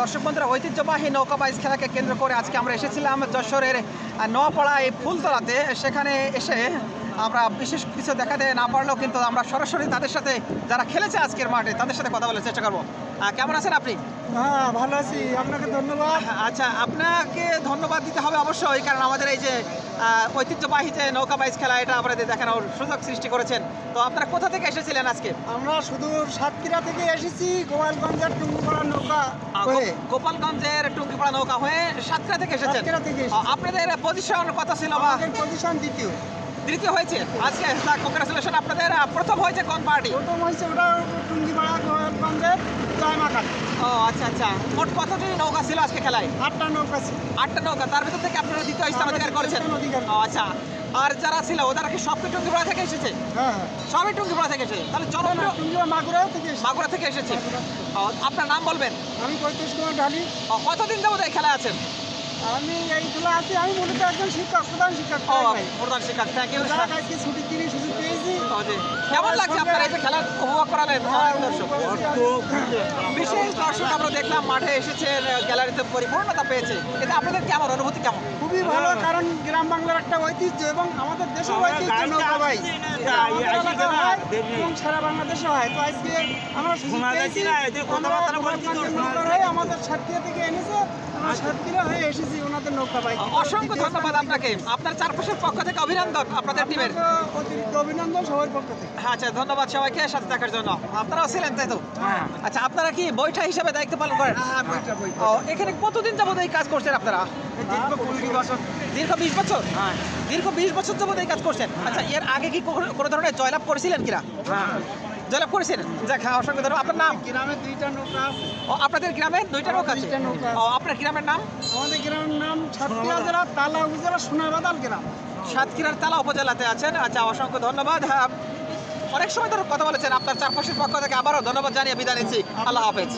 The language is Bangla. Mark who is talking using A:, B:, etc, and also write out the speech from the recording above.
A: দর্শক বন্ধুরা, ঐতিহ্যবাহী নৌকা বাইচ খেলাকে কেন্দ্র করে আজকে আমরা এসেছিলাম যশোরের নোয়াপাড়া এই ফুলতলাতে। সেখানে এসে আমরা বিশেষ কিছু দেখাতে না পারলেও কিন্তু আমরা সরাসরি তাদের সাথে যারা খেলেছে আজকের মাঠে তাদের সাথে কথা বলার চেষ্টা করবো। কেমন আছেন আপনি?
B: হ্যাঁ, ভালো আছি, আপনাকে ধন্যবাদ।
A: আচ্ছা, আপনাকে ধন্যবাদ দিতে হবে অবশ্যই, কারণ আমাদের এই যে ঐতিহ্যবাহী যে নৌকা বাইচ খেলা, এটা আপনাদের দেখানোর সুযোগ সৃষ্টি করেছেন। তো আপনারা কোথা থেকে এসেছিলেন আজকে?
B: আমরা শুধু সাতক্ষীরা থেকে এসেছি, গোপালগঞ্জের টুঙ্গিপাড়া নৌকা হয়ে।
A: গোপালগঞ্জের টুঙ্গিপাড়া নৌকা হয়ে সাতক্ষীরা থেকে এসেছেন।
B: সাতক্ষীরা থেকে এসেছি।
A: আপনাদের পজিশন কত ছিল?
B: আমাদের পজিশন
A: দ্বিতীয় হয়েছে আজকে। কংগ্রেচুলেশন, আপনাদের প্রথম হয়েছে কোন পার্টি?
B: প্রথম হয়েছে ওটা টুঙ্গিপাড়া গোপালগঞ্জের জয়মাকাল।
A: ও আচ্ছা আচ্ছা, মোট কতটি নৌকা ছিল আজকে খেলায়?
B: 8টা নৌকা ছিল।
A: 8টা নৌকা, তার ভিতর থেকে আপনারা দ্বিতীয় স্থান অধিকার করেছেন। ও আচ্ছা, আর যারা ছিল ওরা কি সবকে টুঙ্গিপাড়া থেকে এসেছে?
B: হ্যাঁ,
A: সবই টুঙ্গিপাড়া থেকে এসেছে, তাহলে জনপ্রিয়
B: টুঙ্গিপাড়া মাগুরাও থেকে এসেছি।
A: মাগুরা থেকে এসেছে। আপনার নাম বলবেন?
B: আমি কৈতেশ কুমার ঢালি।
A: কতদিন যাবত এই খেলায় আছেন?
B: আমি এই খেলা আছি, আমি মূলত একজন শিক্ষক, প্রধান শিক্ষক।
A: প্রধান শিক্ষক, থ্যাংক ইউ।
B: আজকে ছুটির দিনে সুযোগ পেয়েছি।
A: কেমন লাগছে আপনার এই যে খেলা উপভোগ করালেন? দর্শক, বিশেষ দর্শক আমরা দেখলাম মাঠে এসেছেন, গ্যালারিতে পরিপূর্ণতা পেয়েছে। এটা আপনাদের কেমন অনুভূতি? কেমন?
B: খুবই ভালো, কারণ গ্রাম বাংলার একটা ঐতিহ্য এবং আমাদের দেশের ঐতিহ্য নৌকা বাইচ এবং সারা বাংলাদেশে হয়। তো আজকে আমরা সুযোগ পেয়েছি, আমাদের সাতক্ষীরা থেকে এনেছে, আমরা সাতক্ষীরা হয়ে এসেছি ওনাদের নৌকা বাইচ।
A: অসংখ্য ধন্যবাদ আপনাকে, আপনার চারপাশের পক্ষ থেকে অভিনন্দন আপনাদের টিমের।
B: অতিরিক্ত অভিনন্দন সবার পক্ষ থেকে।
A: আচ্ছা, ধন্যবাদ সবাইকে সাথে থাকার জন্য। আপনারাও ছিলেন, তাই তো? আচ্ছা, আপনারা কি বৈঠা হিসেবে দায়িত্ব পালন করেন? এখানে কতদিন যাবত এই কাজ করছেন আপনারা?
B: দীর্ঘ 20 বছর।
A: দীর্ঘ 20 বছর? দীর্ঘ 20 বছর যাবত এই কাজ করছেন। আচ্ছা, এর আগে কি কোনো ধরনের জয়লাভ করেছিলেন কিনা? জয়লাভ করেছিলেন? যাক, হ্যাঁ, অসংখ্য ধন্যবাদ। আপনার নাম?
B: গ্রামে 2টা নৌকা আছে।
A: আপনাদের গ্রামে 2টা নৌকা আছে? আপনার গ্রামের নাম?
B: আমাদের গ্রামের নাম সাতক্ষীরা জেলা তালা উপজেলা সোনাবাদাল গ্রাম।
A: সাতক্ষীরার তালা উপজেলাতে আছেন। আচ্ছা, অসংখ্য ধন্যবাদ। অনেক সময় ধরে কথা বলেছেন, আপনার চারপাশের পক্ষ থেকে আবারও ধন্যবাদ জানিয়ে বিদায় নিচ্ছি। আল্লাহ হাফেজ।